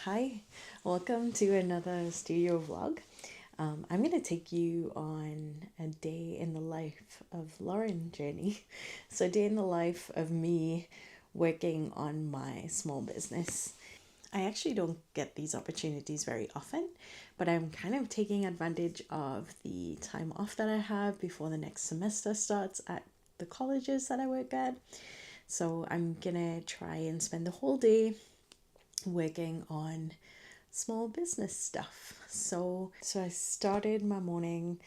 Hi, welcome to another studio vlog. I'm going to take you on a day in the life of Lauren journey. So, a day in the life of me working on my small business. I actually don't get these opportunities very often, but I'm kind of taking advantage of the time off that I have before the next semester starts at the colleges that I work at. So, I'm gonna try and spend the whole day working on small business stuff. So I started my morning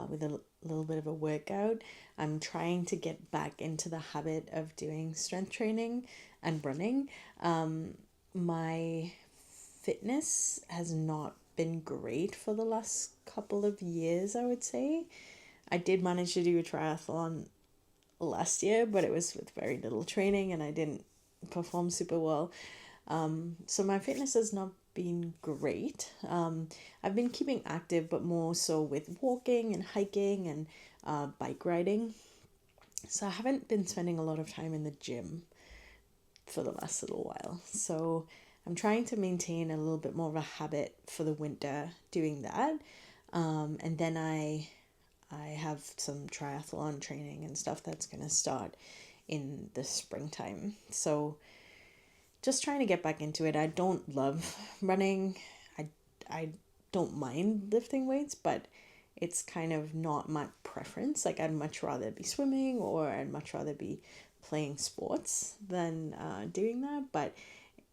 with a little bit of a workout. I'm trying to get back into the habit of doing strength training and running. My fitness has not been great for the last couple of years, I would say. I did manage to do a triathlon last year, but it was with very little training and I didn't perform super well. So my fitness has not been great. I've been keeping active, but more so with walking and hiking and bike riding. So I haven't been spending a lot of time in the gym for the last little while. So I'm trying to maintain a little bit more of a habit for the winter doing that. And then I have some triathlon training and stuff that's going to start in the springtime. So just trying to get back into it. I don't love running. I don't mind lifting weights, but it's kind of not my preference. Like I'd much rather be swimming or I'd much rather be playing sports than doing that. But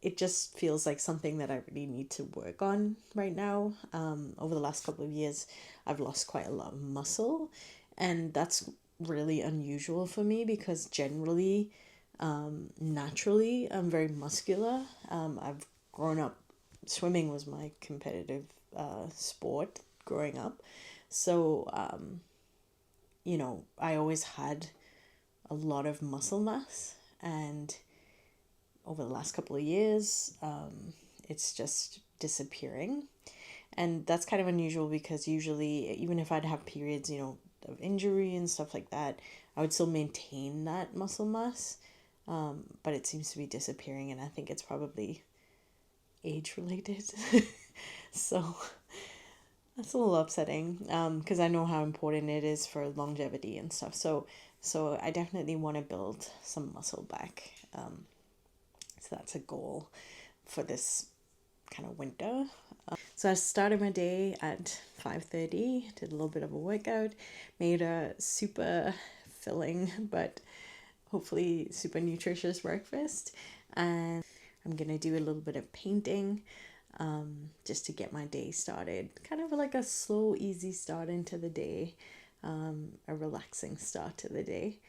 it just feels like something that I really need to work on right now. Over the last couple of years, I've lost quite a lot of muscle, and that's really unusual for me because generally naturally, I'm very muscular. I've grown up, swimming was my competitive sport growing up. So, I always had a lot of muscle mass. And over the last couple of years, it's just disappearing. And that's kind of unusual because usually, even if I'd have periods, of injury and stuff like that, I would still maintain that muscle mass. But it seems to be disappearing, and I think it's probably age related. So that's a little upsetting because I know how important it is for longevity and stuff. So I definitely want to build some muscle back. So that's a goal for this kind of winter. So I started my day at 5:30, did a little bit of a workout, made a super filling but hopefully super nutritious breakfast, and I'm gonna do a little bit of painting just to get my day started, kind of like a slow easy start into the day, a relaxing start to the day.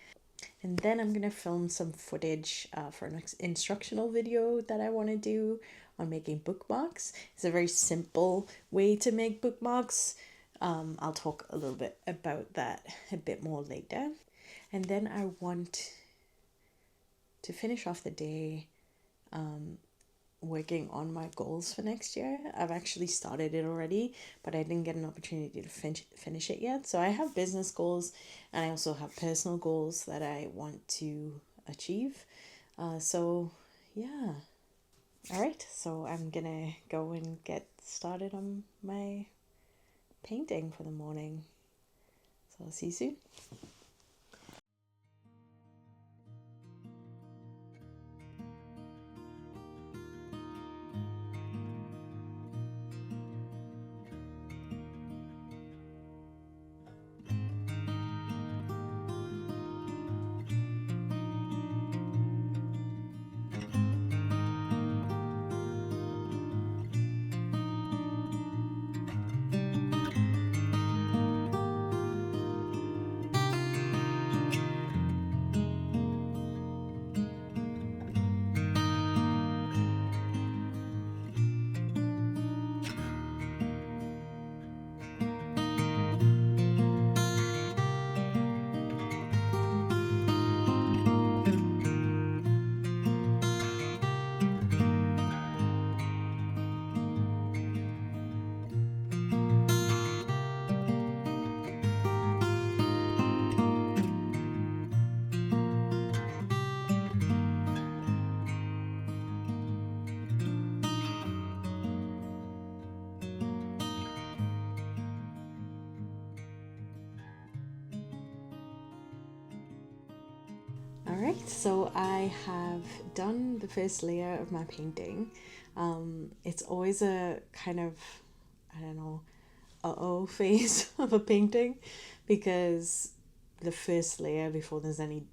And then I'm gonna film some footage for an instructional video that I want to do on making bookmarks. It's a very simple way to make bookmarks. I'll talk a little bit about that a bit more later. And then I want to finish off the day working on my goals for next year. I've actually started it already, but I didn't get an opportunity to finish it yet. So I have business goals, and I also have personal goals that I want to achieve. So yeah. All right. So I'm gonna go and get started on my painting for the morning. So I'll see you soon. All right, so I have done the first layer of my painting. It's always a kind of, I don't know, uh-oh phase of a painting, because the first layer, before there's any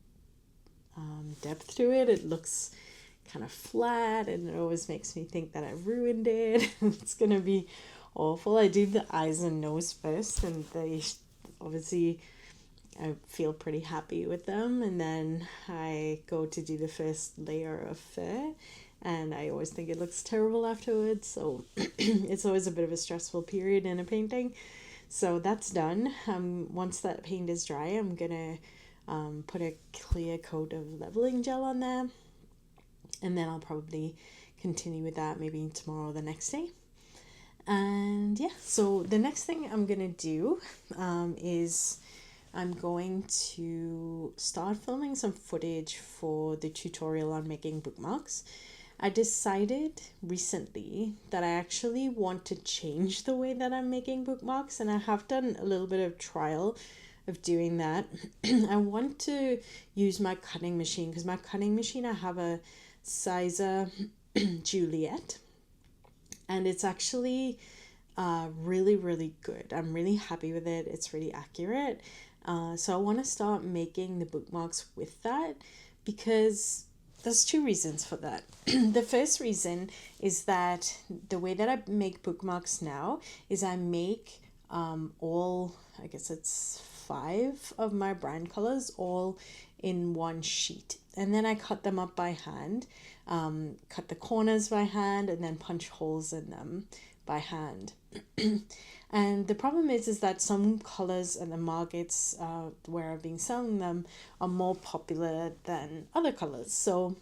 depth to it, it looks kind of flat, and it always makes me think that I ruined it. It's gonna be awful. I do the eyes and nose first, and they obviously I feel pretty happy with them, and then I go to do the first layer of fur, and I always think it looks terrible afterwards. So it's always a bit of a stressful period in a painting. So that's done. Once that paint is dry, I'm gonna put a clear coat of leveling gel on there, and then I'll probably continue with that maybe tomorrow or the next day. And yeah, so the next thing I'm gonna do is I'm going to start filming some footage for the tutorial on making bookmarks. I decided recently that I actually want to change the way that I'm making bookmarks, and I have done a little bit of trial of doing that. I want to use my cutting machine, because my cutting machine, I have a Sizer Juliet, and it's actually really, really good. I'm really happy with it. It's really accurate. So I want to start making the bookmarks with that, because there's two reasons for that. The first reason is that the way that I make bookmarks now is I make all, I guess it's 5 of my brand colors all in one sheet. And then I cut them up by hand, cut the corners by hand, and then punch holes in them by hand. And the problem is that some colors in the markets where I've been selling them are more popular than other colors. So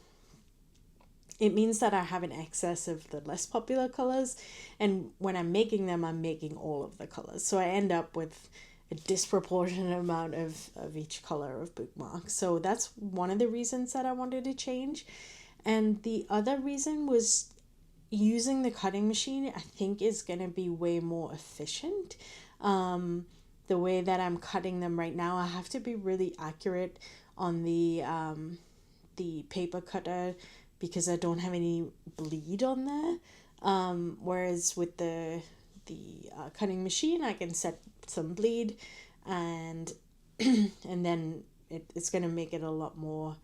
it means that I have an excess of the less popular colors, and when I'm making them, I'm making all of the colors. So I end up with a disproportionate amount of each color of bookmark. So that's one of the reasons that I wanted to change. And the other reason was using the cutting machine, I think, is going to be way more efficient. The way that I'm cutting them right now, I have to be really accurate on the paper cutter, because I don't have any bleed on there. Whereas with the cutting machine, I can set some bleed, and and then it's going to make it a lot more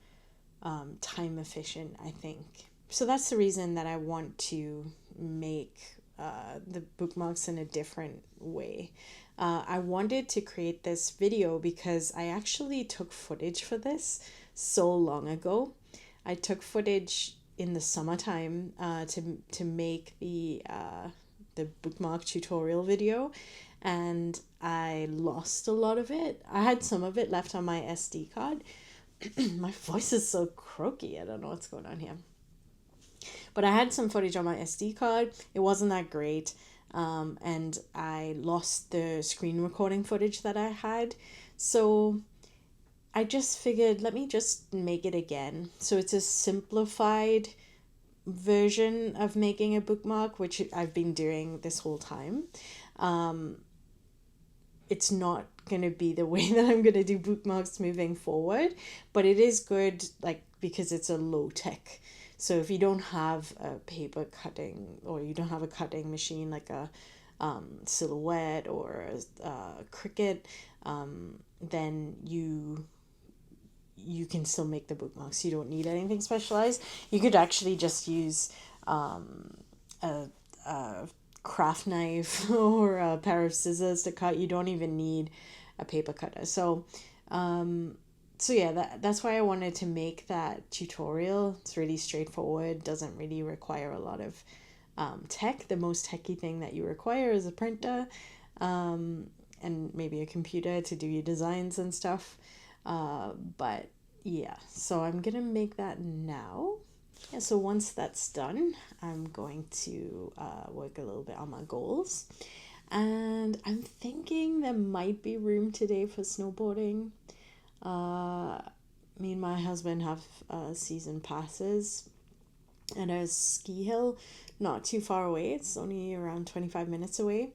time efficient, I think. So that's the reason that I want to make the bookmarks in a different way. I wanted to create this video because I actually took footage for this so long ago. I took footage in the summertime to make the bookmark tutorial video, and I lost a lot of it. I had some of it left on my SD card. My voice is so croaky. I don't know what's going on here. But I had some footage on my SD card. It wasn't that great. And I lost the screen recording footage that I had. So I just figured, let me just make it again. So it's a simplified version of making a bookmark, which I've been doing this whole time. It's not going to be the way that I'm going to do bookmarks moving forward, but it is good, like, because it's a low tech. So if you don't have a paper cutting, or you don't have a cutting machine like a Silhouette or a Cricut, then you can still make the bookmarks. You don't need anything specialized. You could actually just use a craft knife or a pair of scissors to cut. You don't even need a paper cutter. So yeah, that's why I wanted to make that tutorial. It's really straightforward, doesn't really require a lot of tech. The most techy thing that you require is a printer, and maybe a computer to do your designs and stuff. But yeah, so I'm gonna make that now. Yeah, so once that's done, I'm going to work a little bit on my goals. And I'm thinking there might be room today for snowboarding. Me and my husband have season passes at a ski hill not too far away. It's only around 25 minutes away.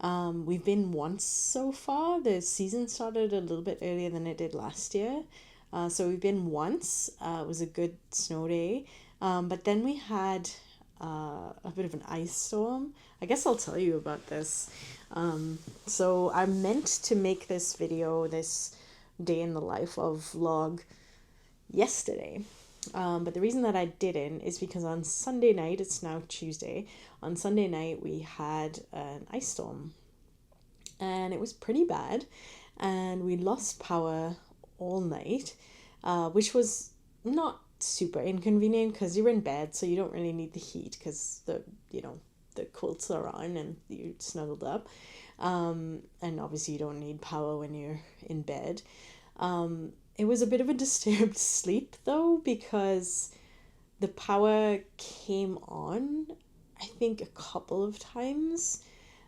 We've been once so far. The season started a little bit earlier than it did last year. So we've been once. It was a good snow day. But then we had a bit of an ice storm. I guess I'll tell you about this. So I meant to make this video, this day in the life of vlog, yesterday. But the reason that I didn't is because on Sunday night, it's now Tuesday, on Sunday night we had an ice storm. And it was pretty bad. And we lost power all night, which was not super inconvenient because you're in bed, so you don't really need the heat because the quilts are on and you're snuggled up. And obviously you don't need power when you're in bed. It was a bit of a disturbed sleep though, because the power came on, I think, a couple of times.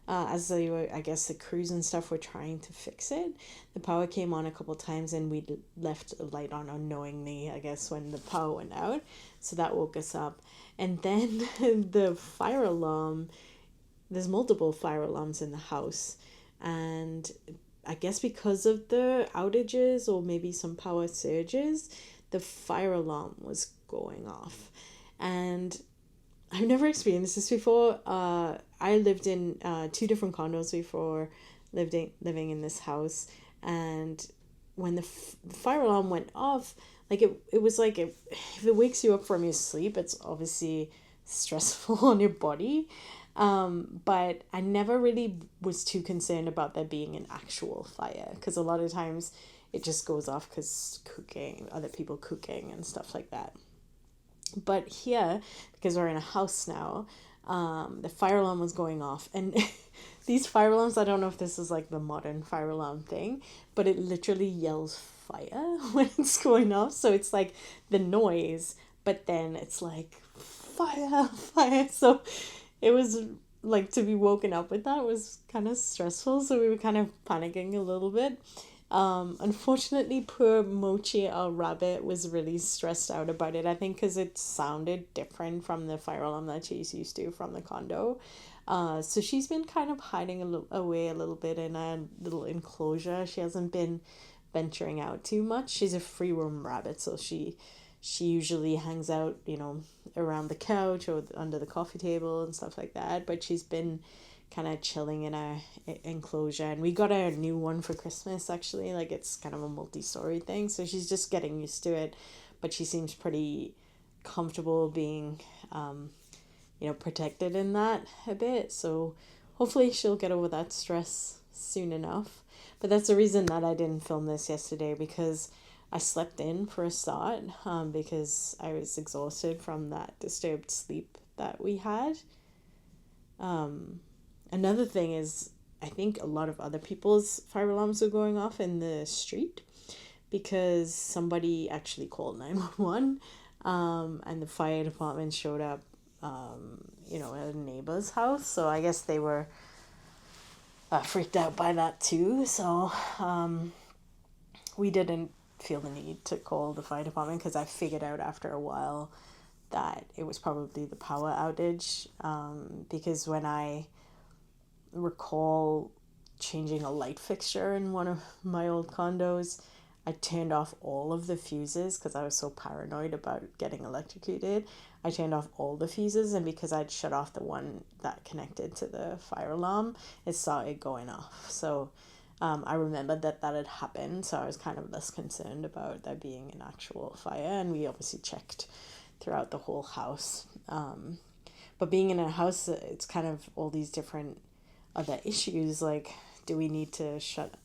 As they were, I guess the crews and stuff were trying to fix it. The power came on a couple of times and we left a light on unknowingly, I guess, when the power went out. So that woke us up. And then the fire alarm, there's multiple fire alarms in the house. And I guess because of the outages or maybe some power surges, the fire alarm was going off. And I've never experienced this before. I lived in 2 different condos before living in this house, and when the fire alarm went off, like it was like if it wakes you up from your sleep, it's obviously stressful on your body. But I never really was too concerned about there being an actual fire, because a lot of times it just goes off because other people cooking and stuff like that. But here, because we're in a house now, the fire alarm was going off. And these fire alarms, I don't know if this is like the modern fire alarm thing, but it literally yells fire when it's going off. So it's like the noise, but then it's like fire, fire. So it was like, to be woken up with that was kind of stressful. So we were kind of panicking a little bit. Unfortunately, poor Mochi, our rabbit, was really stressed out about it. I think because it sounded different from the fire alarm that she's used to from the condo. So she's been kind of hiding away a little bit in a little enclosure. She hasn't been venturing out too much. She's a free roam rabbit, so she usually hangs out, around the couch or under the coffee table and stuff like that. But she's been kind of chilling in a enclosure, and we got a new one for Christmas actually. Like, it's kind of a multi-story thing, so she's just getting used to it, but she seems pretty comfortable being protected in that a bit. So hopefully she'll get over that stress soon enough. But that's the reason that I didn't film this yesterday, because I slept in for a start, because I was exhausted from that disturbed sleep that we had. Another thing is, I think a lot of other people's fire alarms were going off in the street, because somebody actually called 911, and the fire department showed up at a neighbor's house. So I guess they were freaked out by that too. So we didn't feel the need to call the fire department because I figured out after a while that it was probably the power outage. Because when I recall changing a light fixture in one of my old condos, I turned off all of the fuses because I was so paranoid about getting electrocuted. I turned off all the fuses, and because I'd shut off the one that connected to the fire alarm, it started going off. So I remembered that had happened, so I was kind of less concerned about there being an actual fire, and we obviously checked throughout the whole house. But being in a house, it's kind of all these different other issues, like do we need to shut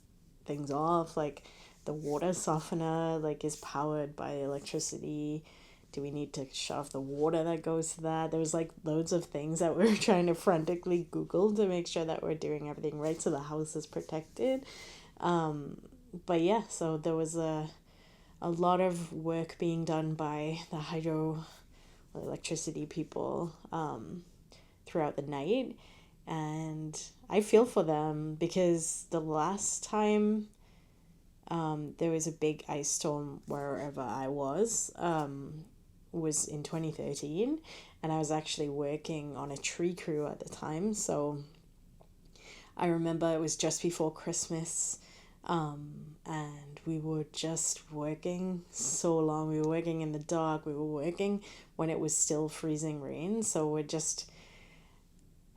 things off, like the water softener like is powered by electricity, do we need to shut off the water that goes to that? There was like loads of things that we were trying to frantically Google to make sure that we're doing everything right so the house is protected. But yeah, so there was a lot of work being done by the hydro electricity people throughout the night, and I feel for them because the last time there was a big ice storm wherever I was in 2013, and I was actually working on a tree crew at the time. So I remember it was just before Christmas, and we were just working so long. We were working in the dark. We were working when it was still freezing rain. So we're just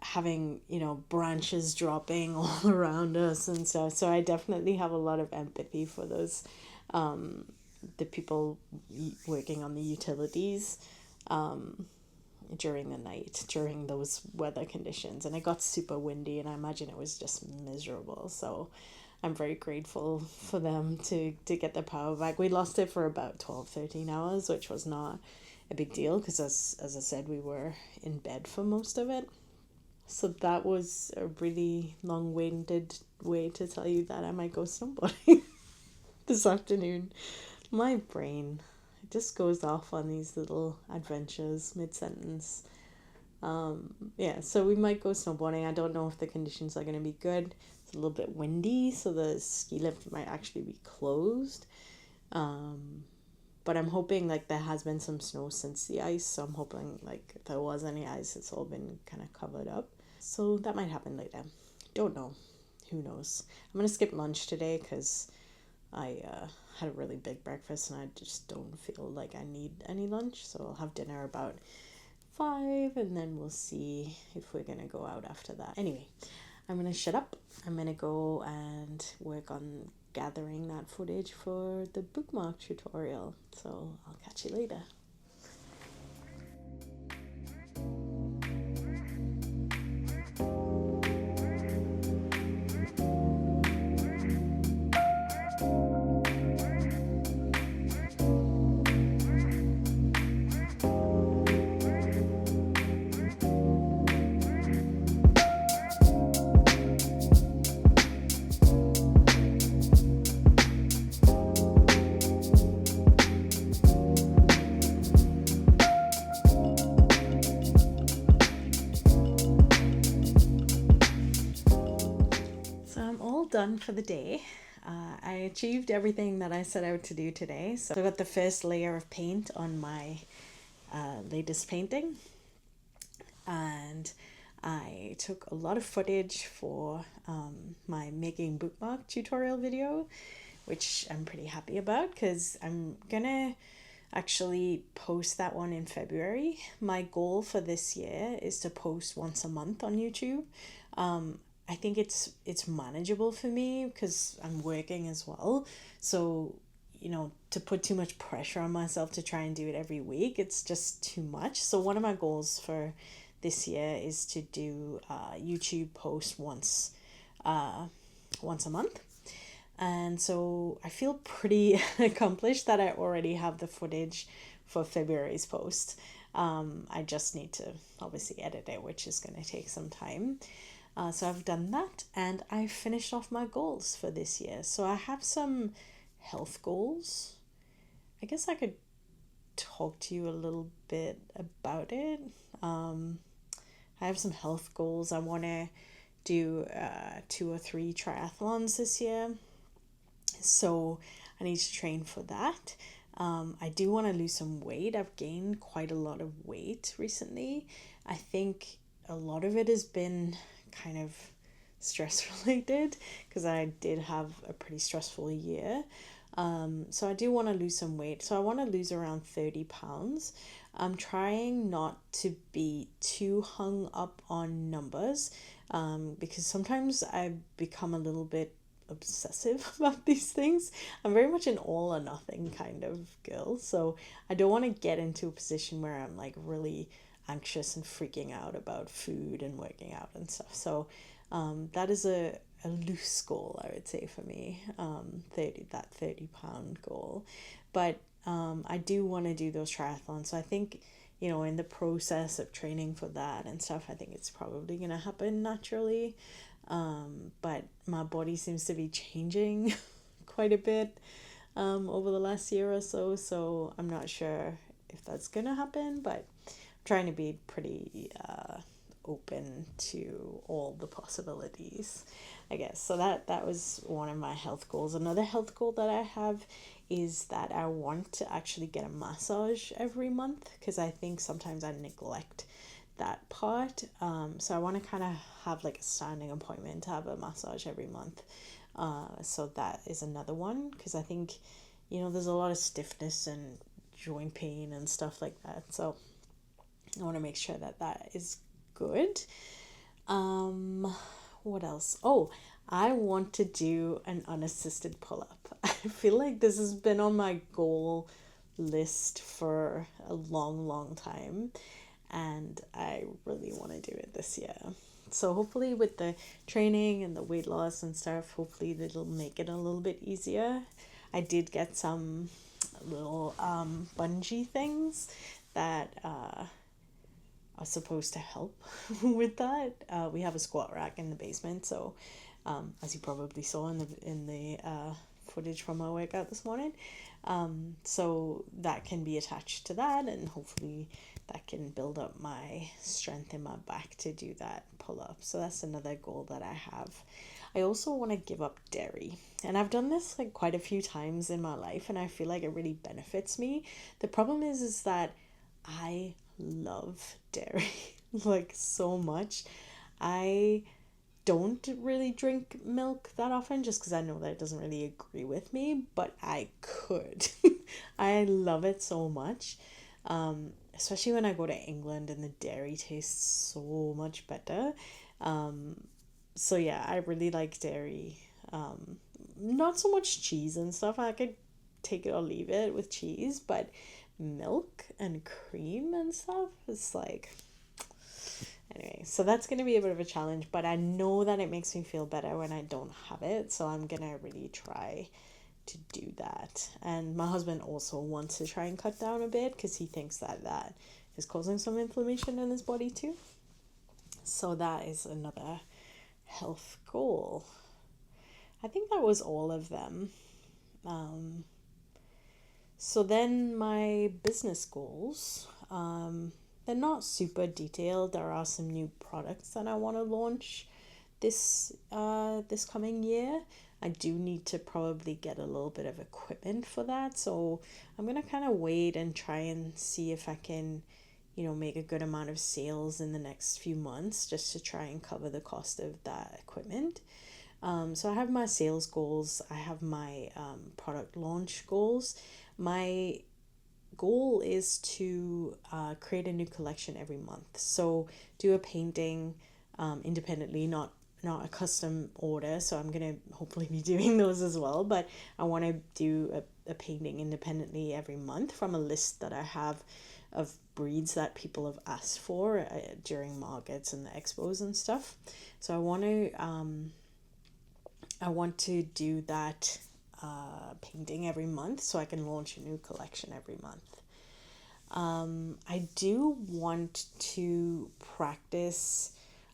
having, branches dropping all around us and stuff. So I definitely have a lot of empathy for those, the people working on the utilities during the night, during those weather conditions. And it got super windy, and I imagine it was just miserable. So I'm very grateful for them to get the power back. We lost it for about 12, 13 hours, which was not a big deal because, as I said, we were in bed for most of it. So that was a really long-winded way to tell you that I might go snowboarding this afternoon. My brain just goes off on these little adventures mid-sentence. Yeah, so we might go snowboarding. I don't know if the conditions are going to be good. It's a little bit windy, so the ski lift might actually be closed. But I'm hoping like there has been some snow since the ice, so I'm hoping like if there was any ice, it's all been kind of covered up. So that might happen later. Don't know. Who knows? I'm gonna skip lunch today because I had a really big breakfast and I just don't feel like I need any lunch. So I'll have dinner about 5, and then we'll see if we're gonna go out after that. Anyway, I'm gonna shut up. I'm gonna go and work on gathering that footage for the bookmark tutorial. So I'll catch you later. Done for the day. I achieved everything that I set out to do today. So I got the first layer of paint on my latest painting, and I took a lot of footage for my making bookmark tutorial video, which I'm pretty happy about because I'm gonna actually post that one in February. My goal for this year is to post once a month on YouTube. I think it's manageable for me because I'm working as well. So, to put too much pressure on myself to try and do it every week, it's just too much. So one of my goals for this year is to do YouTube post once a month. And so I feel pretty accomplished that I already have the footage for February's post. I just need to obviously edit it, which is going to take some time. So I've done that, and I finished off my goals for this year. So I have some health goals. I guess I could talk to you a little bit about it. I have some health goals. I want to do 2 or 3 triathlons this year. So I need to train for that. I do want to lose some weight. I've gained quite a lot of weight recently. I think a lot of it has been kind of stress related because I did have a pretty stressful year. So I do want to lose some weight. So I want to lose around 30 pounds. I'm trying not to be too hung up on numbers because sometimes I become a little bit obsessive about these things. I'm very much an all or nothing kind of girl. So I don't want to get into a position where I'm like really anxious and freaking out about food and working out and stuff. So that is a loose goal, I would say, for me. 30 pound goal. But I do want to do those triathlons. So I think, in the process of training for that and stuff, I think it's probably going to happen naturally. But my body seems to be changing quite a bit over the last year or so. So I'm not sure if that's going to happen, but I'm trying to be pretty open to all the possibilities, I guess. So that was one of my health goals. Another health goal that I have is that I want to actually get a massage every month because I think sometimes I neglect that part. So I want to kind of have like a standing appointment to have a massage every month. So that is another one because I think, there's a lot of stiffness and joint pain and stuff like that. So I want to make sure that that is good. What else? Oh, I want to do an unassisted pull-up. I feel like this has been on my goal list for a long, long time, and I really want to do it this year. So hopefully with the training and the weight loss and stuff, hopefully it'll make it a little bit easier. I did get some little bungee things that are supposed to help with that. We have a squat rack in the basement, so as you probably saw in the footage from our workout this morning, so that can be attached to that, and hopefully that can build up my strength in my back to do that pull up. So that's another goal that I have. I also want to give up dairy, and I've done this like quite a few times in my life, and I feel like it really benefits me. The problem is that I love dairy like so much. I don't really drink milk that often just because I know that it doesn't really agree with me, but I could. I love it so much. Especially when I go to England and the dairy tastes so much better. So yeah, I really like dairy. Not so much cheese and stuff. I could take it or leave it with cheese, but milk and cream and stuff is like, anyway, so that's going to be a bit of a challenge, but I know that it makes me feel better when I don't have it, so I'm going to really try to do that. And my husband also wants to try and cut down a bit because he thinks that that is causing some inflammation in his body too. So that is another health goal. I think that was all of them. So then my business goals, they're not super detailed. There are some new products that I want to launch this coming year. I do need to probably get a little bit of equipment for that. So I'm going to kind of wait and try and see if I can, make a good amount of sales in the next few months just to try and cover the cost of that equipment. So I have my sales goals. I have my product launch goals. My goal is to create a new collection every month. So do a painting independently, not a custom order. So I'm going to hopefully be doing those as well. But I want to do a painting independently every month from a list that I have of breeds that people have asked for during markets and the expos and stuff. So I want to do that painting every month so I can launch a new collection every month. I do want to practice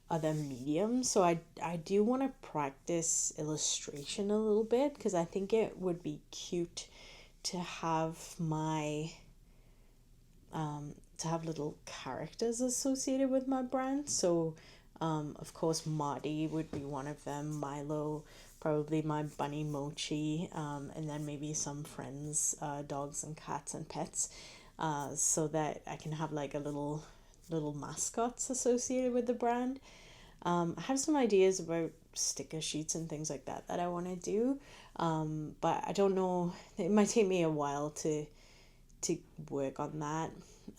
other mediums. So I do want to practice illustration a little bit because I think it would be cute to have my to have little characters associated with my brand. So of course Marty would be one of them, Milo, probably my bunny Mochi, and then maybe some friends, dogs and cats and pets, so that I can have like a little mascots associated with the brand. I have some ideas about sticker sheets and things like that I want to do, but I don't know. It might take me a while to work on that.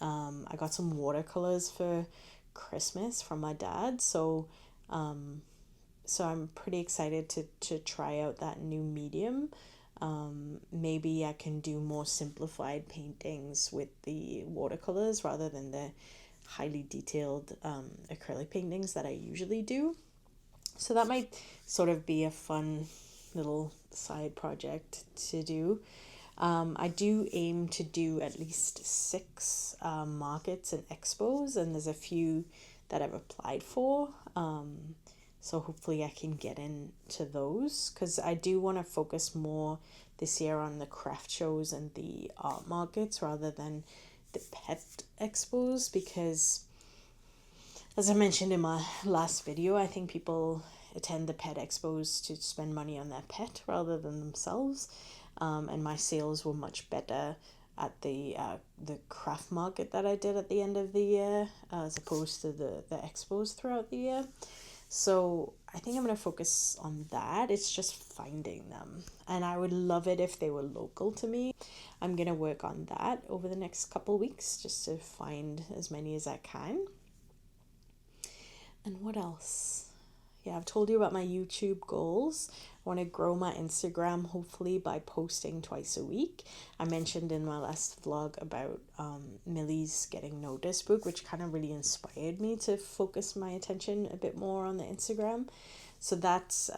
I got some watercolors for Christmas from my dad, so I'm pretty excited to try out that new medium. Maybe I can do more simplified paintings with the watercolors rather than the highly detailed acrylic paintings that I usually do. So that might sort of be a fun little side project to do. I do aim to do at least 6 markets and expos, and there's a few that I've applied for. So hopefully I can get into those, because I do want to focus more this year on the craft shows and the art markets rather than the pet expos, because as I mentioned in my last video, I think people attend the pet expos to spend money on their pet rather than themselves. And my sales were much better at the craft market that I did at the end of the year, as opposed to the expos throughout the year. So I think I'm going to focus on that. It's just finding them. And I would love it if they were local to me. I'm going to work on that over the next couple weeks just to find as many as I can. And what else? Yeah, I've told you about my YouTube goals. I want to grow my Instagram, hopefully by posting twice a week. I mentioned in my last vlog about Millie's Getting Noticed book, which kind of really inspired me to focus my attention a bit more on the Instagram. So that's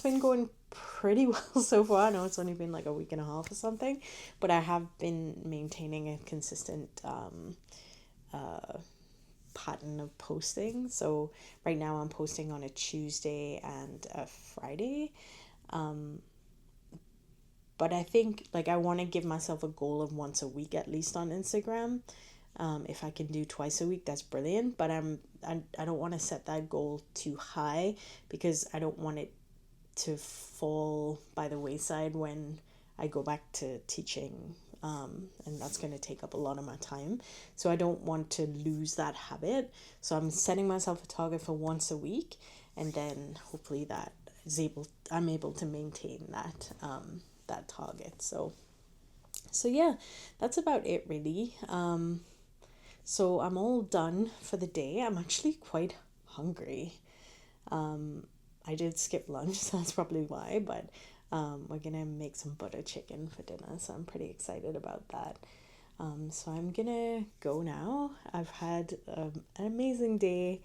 been going pretty well so far. I know it's only been like a week and a half or something, but I have been maintaining a consistent pattern of posting. So right now I'm posting on a Tuesday and a Friday, but I think like I want to give myself a goal of once a week at least on Instagram. If I can do twice a week, that's brilliant, but I don't want to set that goal too high, because I don't want it to fall by the wayside when I go back to teaching, and that's going to take up a lot of my time. So I don't want to lose that habit. So I'm setting myself a target for once a week, and then hopefully I'm able to maintain that target. So yeah, that's about it really. So I'm all done for the day. I'm actually quite hungry. I did skip lunch, so that's probably why, but we're gonna make some butter chicken for dinner, so I'm pretty excited about that. So I'm gonna go now. I've had an amazing day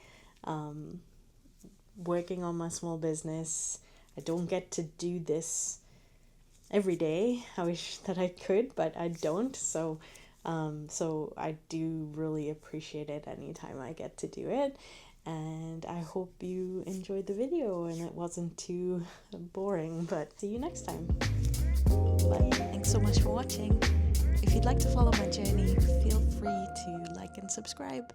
working on my small business. I don't get to do this every day. I wish that I could, but I don't. So I do really appreciate it anytime I get to do it. And I hope you enjoyed the video and it wasn't too boring, but see you next time. Bye. Thanks so much for watching. If you'd like to follow my journey, feel free to like and subscribe.